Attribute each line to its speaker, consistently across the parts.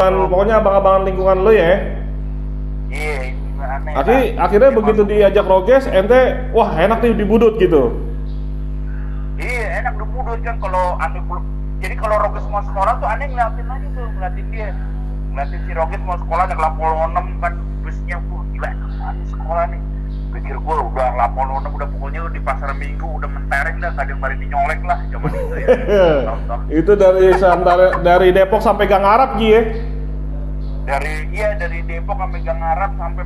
Speaker 1: Pokoknya abang-abangan lingkungan lo ya.
Speaker 2: Iya, ini aneh.
Speaker 1: Akhirnya begitu diajak roges, ente wah enak nih di Budut gitu.
Speaker 2: Iya, enak dipudut kan kalau aneh. Jadi kalau Roges mau sekolah tuh aneh ngeliatin aja tuh, ngeliatin dia. Ngeliatin si Roges mau sekolah naik Lapol 6 kan busnya, gila aneh sekolah nih. Pikir gue udah Lapol 6 udah pokoknya di pasar Minggu udah mentereng dah, kadang mari nyolek lah zaman itu ya.
Speaker 1: Itu dari Depok sampai Gang Arab Ji ya.
Speaker 2: Dari Depok sampai Gang Arab sampai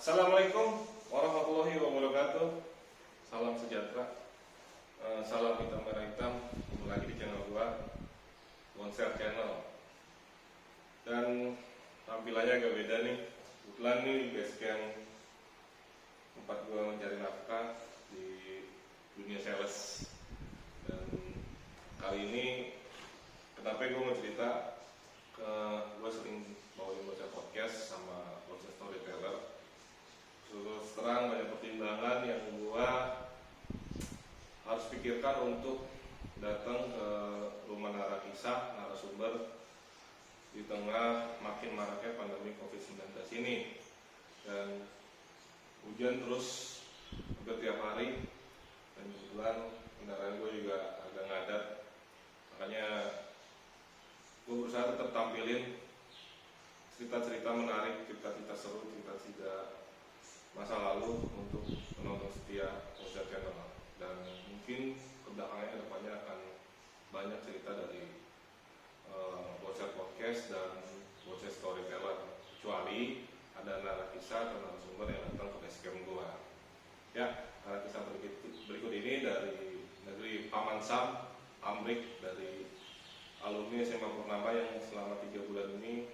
Speaker 1: Assalamualaikum warahmatullahi wabarakatuh. Salam sejahtera. Salam hitam merah hitam. Kembali lagi di channel gua, Bonser Channel. Dan tampilannya agak beda nih. Kebetulan nih di basecamp tempat gua mencari nafkah di dunia sales. Dan kali ini kenapa gua mau cerita gua sering bawain bocah podcast sama bocah storyteller. Terus terang banyak pertimbangan yang gua harus pikirkan untuk datang ke rumah narasiswa narasumber di tengah makin maraknya pandemi COVID-19 ini. Dan hujan terus hampir tiap hari, dan kebetulan kendaraan gue juga agak ngadat, makanya gue berusaha tetap tampilin cerita-cerita menarik, cerita-cerita seru, cerita-cerita masa lalu untuk penonton setia Bonser Channel. Dan mungkin kedepannya akan banyak cerita dari Bonser Podcast dan Bonser Storyteller, kecuali ada narasiswa atau narasumber yang datang ke basecamp gua. Ya, narasiswa berikut ini dari negeri Paman Sam, Amrik, dari alumni SMA Purnama yang selama 3 bulan ini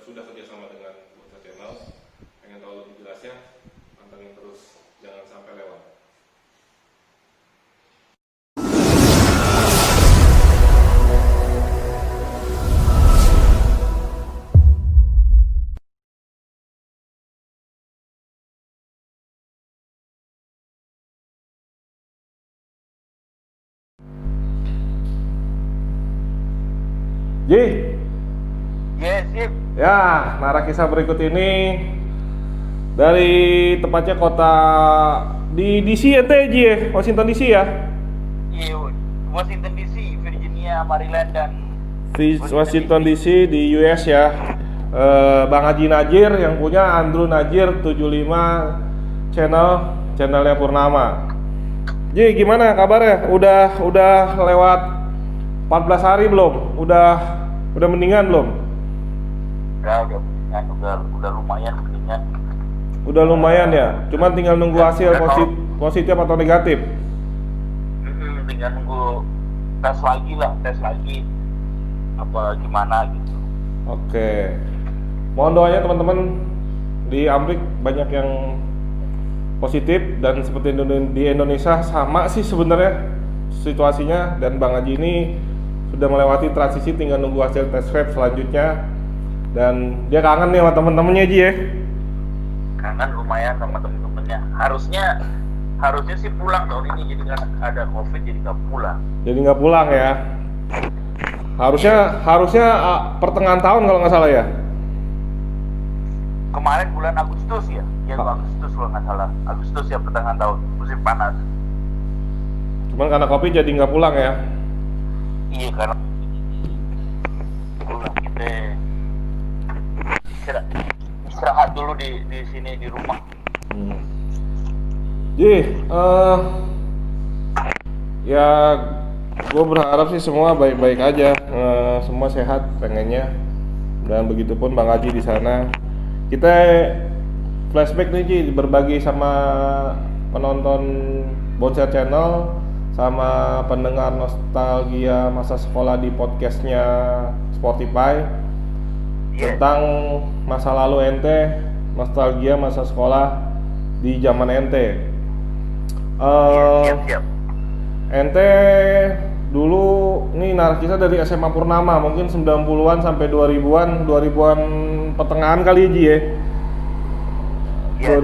Speaker 1: sudah kerjasama dengan Bonser Channel. Pengen tahu lebih jelasnya, pantengin terus, jangan sampai lewat. Ji,
Speaker 2: yes, sip.
Speaker 1: ya narasiswa berikut ini dari tepatnya kota di DC ente Ji ya, Washington DC ya.
Speaker 2: Iya, Washington DC, Virginia, Maryland dan
Speaker 1: Washington DC di US ya. Bang Haji Najir yang punya Andrew Najir 75 channelnya Purnama. Ji, gimana kabarnya? Udah lewat 14 hari belum? Udah mendingan belum?
Speaker 2: Udah lumayan mendingan.
Speaker 1: Udah lumayan ya. Cuman tinggal nunggu hasil positif atau negatif.
Speaker 2: Tinggal nunggu tes lagi apa gimana gitu.
Speaker 1: Oke. Mohon doanya teman-teman di Amrik banyak yang positif, dan seperti di Indonesia sama sih sebenarnya situasinya, dan Bang Haji ini sudah melewati transisi, tinggal nunggu hasil tes swab selanjutnya, dan dia kangen nih sama temen-temennya Ji ya.
Speaker 2: Kangen lumayan sama temen-temennya. Harusnya sih pulang tahun ini, jadi kan ada COVID jadi nggak pulang.
Speaker 1: Jadi nggak pulang ya. Harusnya pertengahan tahun kalau nggak salah ya.
Speaker 2: Kemarin bulan Agustus ya, Agustus kalau nggak salah. Agustus ya, pertengahan tahun, musim panas.
Speaker 1: Cuman karena COVID jadi nggak pulang ya.
Speaker 2: Iya, karena pulang kita istirahat dulu di sini di rumah.
Speaker 1: Ya gue berharap sih semua baik-baik aja, semua sehat pengennya, dan begitupun Bang Haji di sana. Kita flashback nih Ji, berbagi sama penonton Bonser Channel sama pendengar nostalgia masa sekolah di podcastnya Spotify tentang masa lalu ente, nostalgia masa sekolah di zaman ente.
Speaker 2: Siap.
Speaker 1: Ente dulu nih narkisnya dari SMA Purnama, mungkin 90-an sampai 2000-an pertengahan kali Ji ya.
Speaker 2: Iya,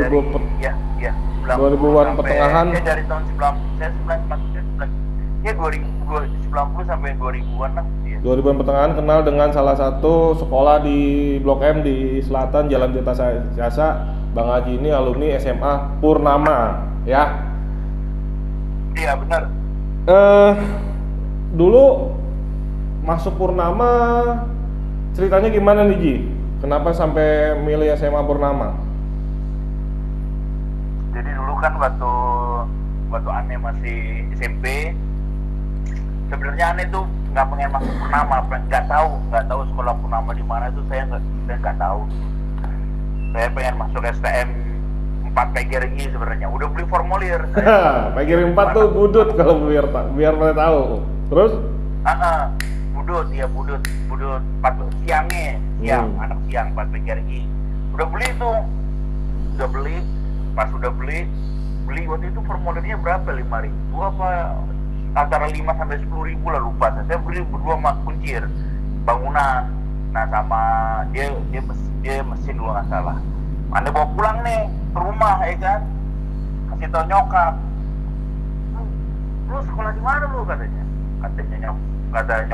Speaker 1: 2000-an pertengahan.
Speaker 2: Ya dari tahun 2090 sampai 2000-an lah. Ya.
Speaker 1: 2000-an pertengahan kenal dengan salah satu sekolah di Blok M di Selatan Jalan Tirta Jasa. Bang Haji ini alumni SMA Purnama, ya.
Speaker 2: Iya, benar.
Speaker 1: Dulu masuk Purnama ceritanya gimana nih Ji? Kenapa sampai milih SMA Purnama?
Speaker 2: Jadi dulu kan waktu Ane masih SMP, sebenarnya Ane tuh nggak pengen masuk Purnama, nggak tahu sekolah Purnama di mana itu saya nggak tahu. Saya pengen masuk STM 4 PGRI sebenarnya, udah beli formulir.
Speaker 1: PGRI 4 tuh budut kalau biar pada tahu. Terus?
Speaker 2: Budut 4 siang, anak siang 4 PGRI. Udah beli tuh, pas udah beli waktu itu formulirnya berapa? 5.000 apa antara 5 sampai 10.000 lah, lupa. Saya beli berdua sama kuncir bangunan. Nah sama dia mesin dulu nggak salah. Anda bawa pulang nih ke rumah ya kan, kasih tau nyokap. Lu sekolah di mana lu katanya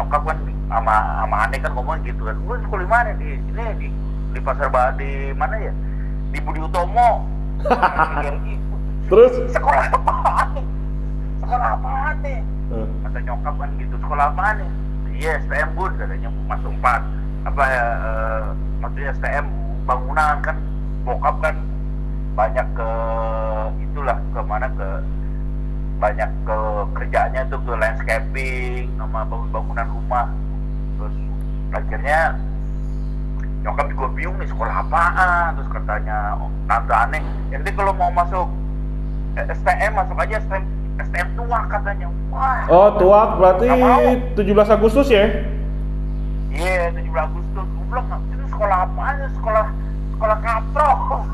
Speaker 2: nyokap kan sama Ane kan ngomong gitu kan. Lu sekolah di mana? Di Pasar Baru, di mana ya? Di Budi Utomo.
Speaker 1: Terus
Speaker 2: sekolah apaan nih? Kata nyokap kan gitu, sekolah apaan nih? Iya STM bun katanya, masuk 4 maksudnya STM bangunan kan. Bokap kan banyak banyak ke kerjaannya tuh ke landscaping sama bangunan rumah. Terus akhirnya nyokap juga bingung nih sekolah apaan. Terus katanya tante Ane, nanti kalau mau masuk STM masuk aja STM Tuak katanya. Wah.
Speaker 1: Oh Tuak berarti 17 Agustus ya?
Speaker 2: Iya 17 Agustus. Gue bilang itu sekolah apaan? Sekolah katro.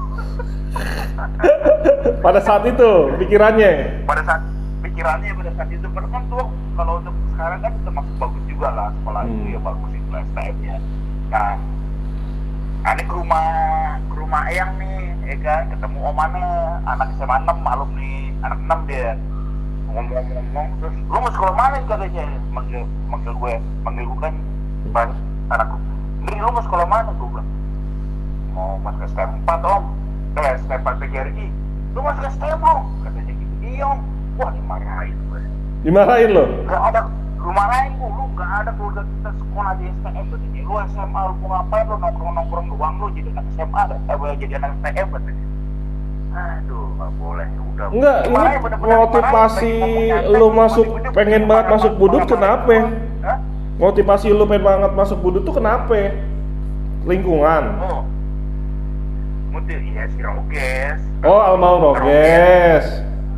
Speaker 1: Pada saat itu pikirannya
Speaker 2: pada saat itu kan tuh kalau untuk sekarang kan termasuk bagus juga lah sekolah itu ya, bagus itu STM-nya. Nah Ane ke rumah Eyang nih ya kan, ketemu Om Ane anak SMA 6 alumni anak 6 dia ngomong terus lu mau sekolah mana katanya, manggil gue kan anakku, ini lu mau sekolah mana? Gue bilang mau masuk STM 4 om, STM 4 PGRI. Lu masuk STM om? Katanya gitu. Iya om. Wah dimarahin gue.
Speaker 1: Dimarahin lo?
Speaker 2: Gak ada, lu marahin gue, lu gak ada keluarga kita sekolah di STM katanya. Lu SMA lu mau ngapain, lu nongkrong doang lu jadi anak SMA jadi anak STM katanya. Aduh gak boleh, udah.
Speaker 1: Enggak, ini motivasi lu pengen banget masuk budut kenapa?
Speaker 2: Hah?
Speaker 1: Motivasi lu pengen banget masuk budut tuh kenapa? Lingkungan.
Speaker 2: Iya si Roges.
Speaker 1: Oh, Almau Roges.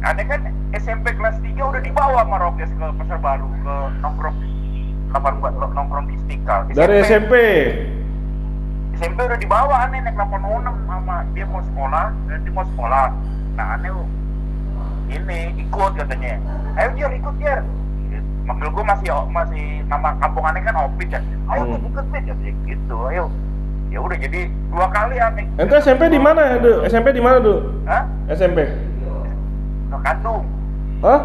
Speaker 2: Ada kan SMP kelas 3 udah dibawa sama Roges ke Pasar Baru, ke nongkrong di Istiqlal.
Speaker 1: Dari SMP
Speaker 2: udah dibawa Ane naik 806 sama dia mau sekolah. Nah Ane ini ikut katanya. Ayo Jer ikut Jer. Manggil gue masih nama kampung Ane kan Opit kan. Ayo ikut Pit katanya gitu. Ayo. Ya udah jadi 2 kali Ane.
Speaker 1: Ente SMP di mana dulu? SMP di mana dulu?
Speaker 2: Hah?
Speaker 1: SMP.
Speaker 2: Bunda Kandung.
Speaker 1: Hah?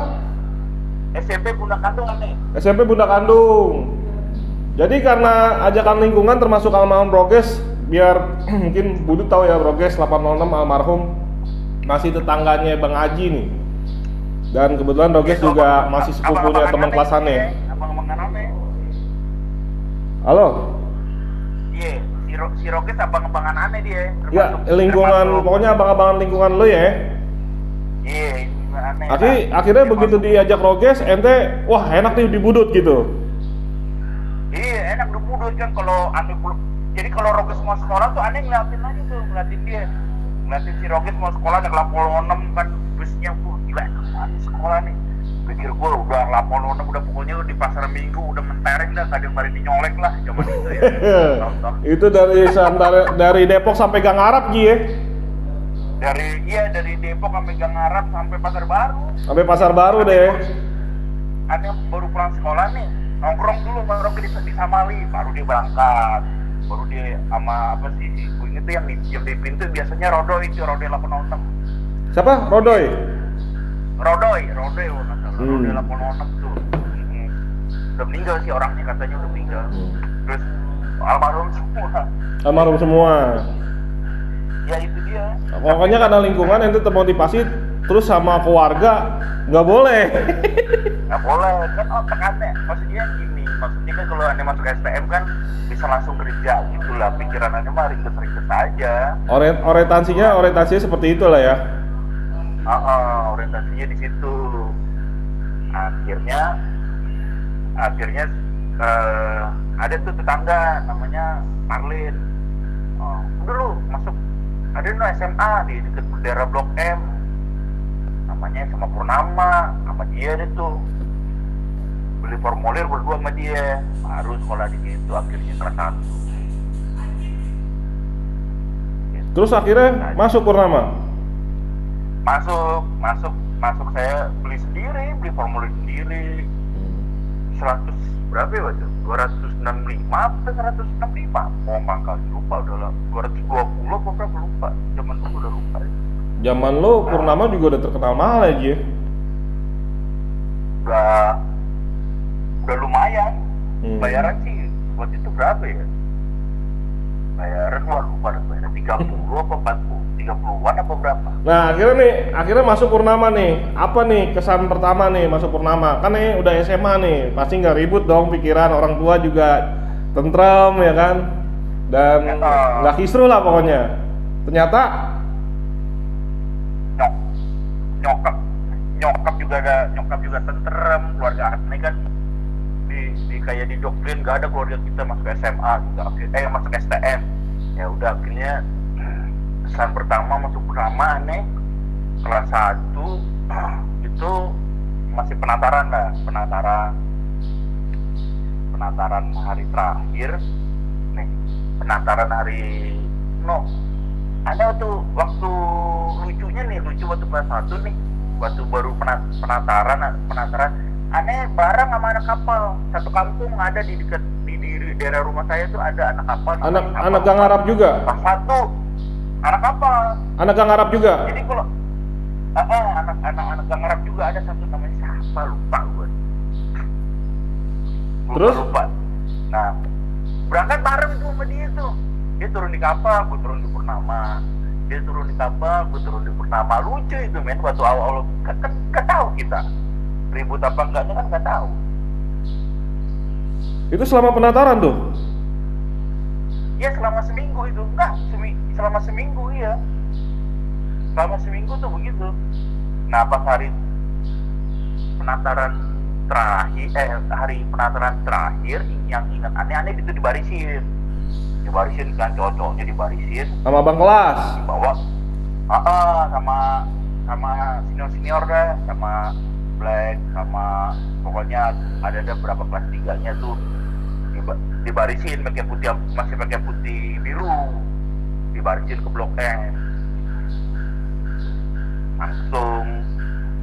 Speaker 2: SMP Bunda Kandung Ane.
Speaker 1: SMP Bunda Kandung. Jadi karena ajakan lingkungan termasuk almarhum Roges, biar mungkin Budut tahu ya, Roges 806 almarhum masih tetangganya Bang Haji nih. Dan kebetulan Roges juga masih sepupunya teman kelasannya.
Speaker 2: Abang-abangan Ane.
Speaker 1: Halo?
Speaker 2: Iya. Si Roges abang-abangan Ane dia.
Speaker 1: Ya, lingkungan, pokoknya abang-abangan lingkungan lo ya.
Speaker 2: Iya, Ane.
Speaker 1: Akhirnya begitu diajak Roges, ente wah enak nih di Budut gitu.
Speaker 2: Iya, enak di Budut kan kalau Ane. Jadi kalau Roges mau sekolah tuh Ane ngeliatin dia. Ngeliatin si Roges mau sekolah naik 86 kan busnya gila Ane sekolah nih. Pikir gue udah 86 udah pokoknya di pasar minggu udah mentereng dah, kadang berani nyolek lah zaman itu ya. Tahun-tahun.
Speaker 3: Itu dari Depok sampai Gang Arab Ji ya?
Speaker 2: Dari Depok sampai Gang Arab sampai Pasar Baru.
Speaker 3: Sampai Pasar Baru deh.
Speaker 2: Ada yang baru pulang sekolah nih, nongkrong dulu nongkrong di Samali, baru dia berangkat. Baru dia sama apa sih? Gue inget tuh yang di pintu biasanya Rodoy 806.
Speaker 3: Siapa? Rodoy?
Speaker 2: Rodoy kalau nggak salah. Rodoy 806 tuh. Udah meninggal sih orangnya, katanya udah meninggal. Terus almarhum semua. Ya itu dia.
Speaker 3: Pokoknya karena lingkungan itu termotivasi, terus sama keluarga nggak boleh.
Speaker 2: Nggak boleh kan tekannya. Maksudnya kan kalau anda masuk STM kan bisa langsung kerja gitu lah. Pikiran anda mah ringkes aja.
Speaker 3: Orientasinya seperti itulah ya.
Speaker 2: Orientasinya di situ. Akhirnya ada tuh tetangga namanya Marlin. Udah lu masuk, ada no SMA di dekat daerah Blok M, namanya sama Purnama, sama dia deh tuh. Beli formulir berdua sama dia, baru sekolah di situ akhirnya kelas 1.
Speaker 3: Terus akhirnya masuk Purnama?
Speaker 2: Masuk saya beli formulir sendiri. 100 berapa ya waktu? 265 apa 165? Mau mangkal lupa udah lah. 220 apa berapa lupa. Zaman dulu udah lupa.
Speaker 3: Zaman lo Purnama juga udah terkenal mahal ya Ji?
Speaker 2: Udah lumayan. Bayaran sih waktu itu berapa ya? Bayaran lupa bayaran 30 apa 40? 30-an apa berapa?
Speaker 3: Nah akhirnya masuk Purnama nih. Apa nih kesan pertama nih masuk Purnama? Kan nih udah SMA nih, pasti nggak ribut dong pikiran, orang tua juga tentrem ya kan? Dan nggak kisruh lah pokoknya. Ternyata nyokap juga tentrem, keluarga Asmi kan di kayak didoktrin, nggak ada keluarga kita masuk SMA juga, masuk STM. Ya udah akhirnya kesan pertama masuk Purnama aneh kelas 1 itu masih penataran hari terakhir nih, penataran hari ada waktu lucu waktu kelas 1 nih, waktu baru penataran aneh bareng sama anak kapal satu kampung, ada di dekat di daerah rumah saya tuh ada anak kapal, anak Gang Arab juga?
Speaker 2: Kelas 1 anak kapal. Anak
Speaker 3: Gang Arab juga?
Speaker 2: Jadi kalau anak Gang Arab juga ada satu namanya siapa lupa gue.
Speaker 3: Terus?
Speaker 2: Lupa. Nah, berangkat bareng tuh sama dia tuh. Dia turun di kapal, gue turun di Purnama. Dia turun di kapal, gue turun di Purnama. Lucu itu men, waktu awal kan nggak tahu kita ribut apa enggaknya kan nggak tahu.
Speaker 3: Itu selama penataran tuh?
Speaker 2: Ya selama seminggu itu, selama seminggu iya. Selama seminggu tuh begitu. Nah pas hari penataran terakhir, yang ingat aneh-aneh itu dibarisin kan, cowok-cowoknya dibarisin.
Speaker 3: Sama abang kelas?
Speaker 2: Dibawa, sama senior dah, sama Black, sama pokoknya ada berapa kelas 3-nya tuh. Dibarisin masih pakai putih biru, dibarisin ke Blok M. Langsung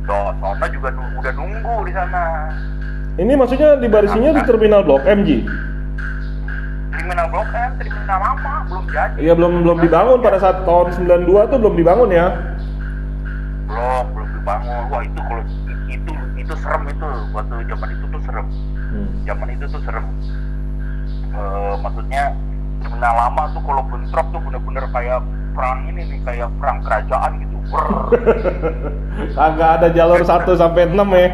Speaker 2: sono juga udah nunggu di sana.
Speaker 3: Ini maksudnya dibarisinnya di terminal Blok M Ji?
Speaker 2: Terminal Blok M, terminal lama belum jadi.
Speaker 3: Iya belum dibangun pada saat tahun 92 tuh belum dibangun ya?
Speaker 2: Belum dibangun. Wah itu kalau itu serem itu, waktu zaman itu tuh serem. Zaman itu tuh serem. Maksudnya terminal lama tuh kalau bentrok tuh bener-bener kayak perang ini nih, kayak perang kerajaan gitu.
Speaker 3: Kagak ada jalur 1 sampai 6 ya?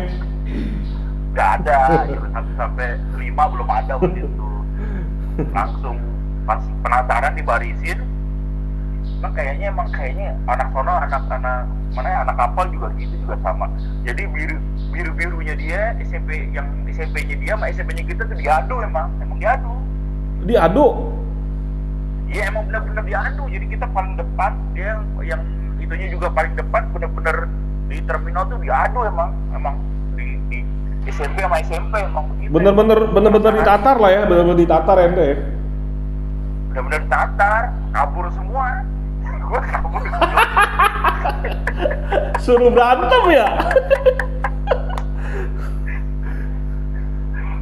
Speaker 2: Gak ada, jalur 1 sampai 5 belum ada waktu itu. Langsung pas penataran dibarisin. Emang kayaknya anak sono, anak kapal juga gitu, juga sama. Jadi biru-birunya dia, SMP-nya dia sama SMP-nya kita tuh diadu emang diadu.
Speaker 3: Diadu?
Speaker 2: Iya emang benar-benar diadu. Jadi kita paling depan, dia yang itunya juga paling depan, benar-benar di terminal tuh diadu emang
Speaker 3: SMP sama SMP emang begitu.
Speaker 2: Bener-bener ditatar lah ya, bener-bener ditatar ente ya.
Speaker 3: Bener-bener tatar, kabur semua. Gua kabur.
Speaker 2: Suruh berantem ya.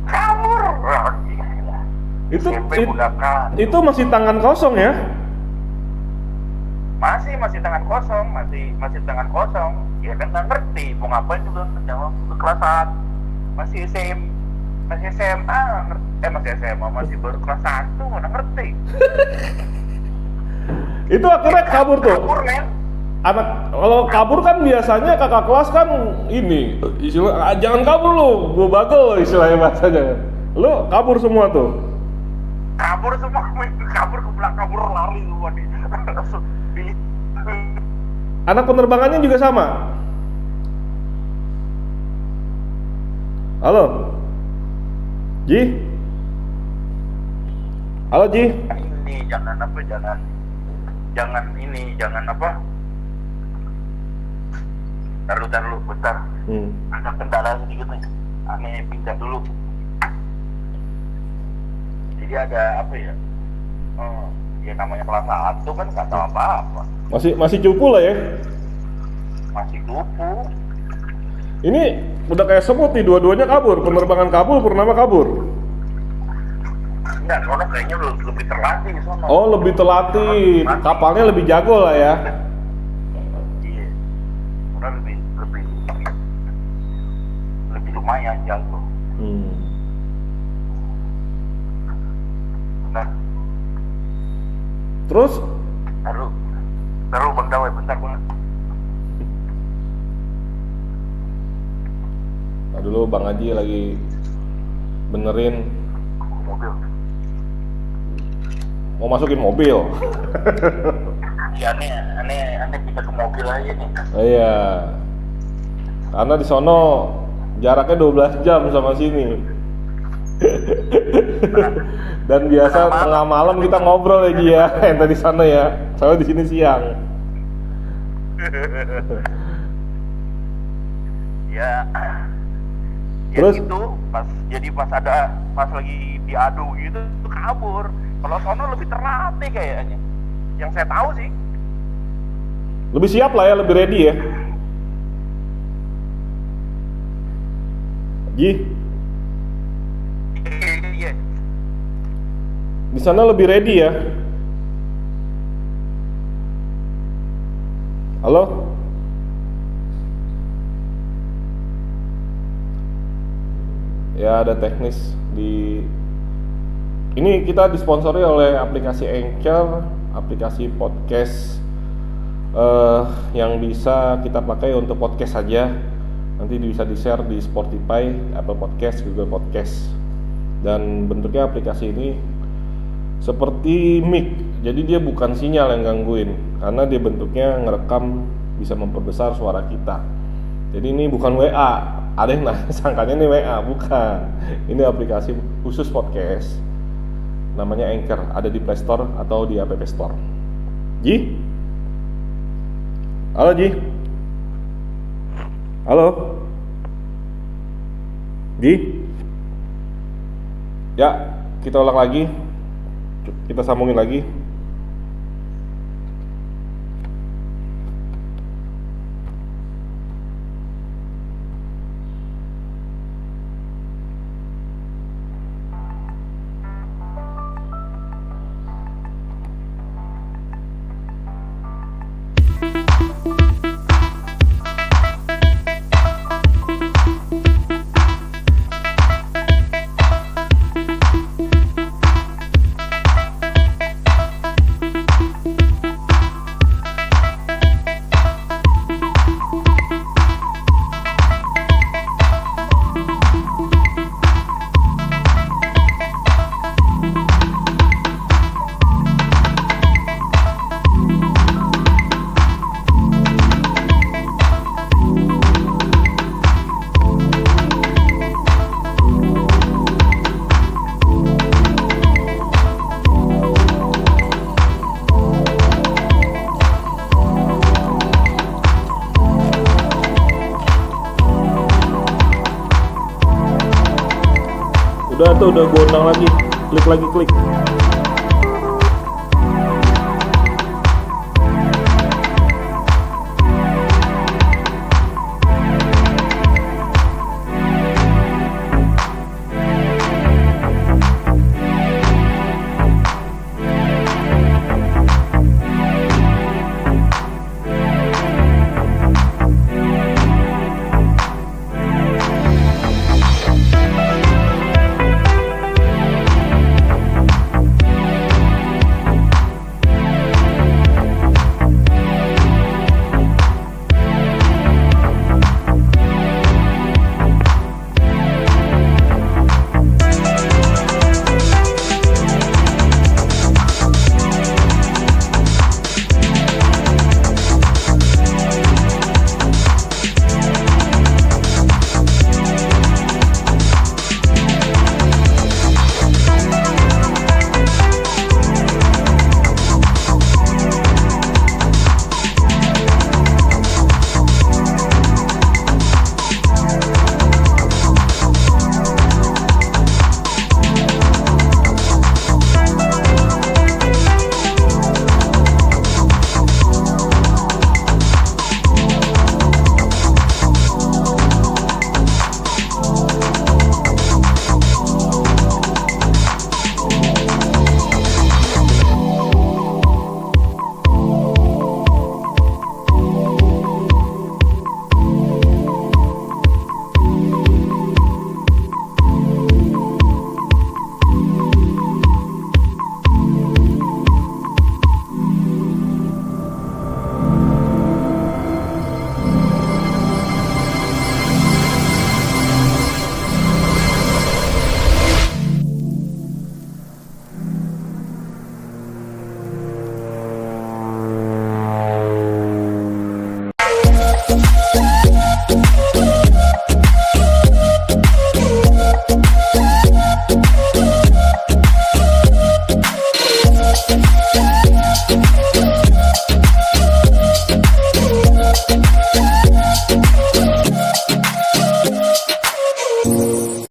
Speaker 3: Kabur. Wah, gila. SMP gunakan.
Speaker 2: Itu masih tangan kosong ya?
Speaker 3: Masih tangan kosong, masih tangan kosong. Ya kan nggak ngerti mau ngapain juga jangan kelas 1. Masih SMA, masih SMA, masih baru kelas 1, mana ngerti.
Speaker 2: Itu akhirnya kabur tuh.
Speaker 3: Kabur, men.
Speaker 2: Anak kalau kabur kan biasanya kakak kelas kan ini istilah jangan kabur lu, gua bagel istilahnya bahasanya. Lu kabur semua tuh.
Speaker 3: Kabur semua, kabur ke belakang, kabur lari semua nih.
Speaker 2: Anak penerbangannya juga sama. Halo, Ji. Halo Ji.
Speaker 3: Ini jangan apa? Taruh bentar. Ada kendala sedikit nih. Aneh pindah dulu. Jadi ada apa ya? Ya namanya kelas 1 kan nggak tahu apa-apa.
Speaker 2: Masih cupu lah ya.
Speaker 3: Masih cupu.
Speaker 2: Ini udah kayak semut nih, dua-duanya kabur. Penerbangan kabur, Purnama kabur.
Speaker 3: Enggak, soalnya kayaknya lebih terlatih di sana.
Speaker 2: Oh, lebih terlatih. Kapalnya lebih jago lah ya.
Speaker 3: Iya. Soalnya lebih lumayan jago. Nah,
Speaker 2: terus?
Speaker 3: Taruh Bang Dawai, bentar banget.
Speaker 2: Nah, dulu Bang Haji lagi benerin
Speaker 3: Mobil.
Speaker 2: mau masukin mobil.
Speaker 3: Ya aneh bisa ke mobil aja nih.
Speaker 2: Iya. Karena di sono jaraknya 12 jam sama sini. Dan biasa tengah malam kita ngobrol ya Ji ya, yang tadi sana ya. Soalnya di sini siang.
Speaker 3: Ya
Speaker 2: Terus?
Speaker 3: gitu, pas lagi diadu gitu kabur. Kalau sono lebih terlatih kayaknya. Yang saya tahu sih.
Speaker 2: Lebih siap lah ya, lebih ready ya. Ji,
Speaker 3: Iya.
Speaker 2: di sana lebih ready ya. Halo? Ya ada teknis di ini kita disponsori oleh aplikasi Anchor, aplikasi podcast yang bisa kita pakai untuk podcast saja. Nanti bisa di-share di Spotify, Apple Podcast, Google Podcast. Dan bentuknya aplikasi ini seperti mic. Jadi dia bukan sinyal yang gangguin, karena dia bentuknya ngerekam, bisa memperbesar suara kita. Jadi ini bukan WA. Ada yang sangkanya ini WA, bukan. Ini aplikasi khusus podcast. Namanya Anchor, ada di Play Store atau di App Store. Ji? Halo Ji? Halo? Ji? Ya, kita ulang lagi. Kita sambungin lagi.
Speaker 4: tuh udah gue undang lagi. Klik lagi klik.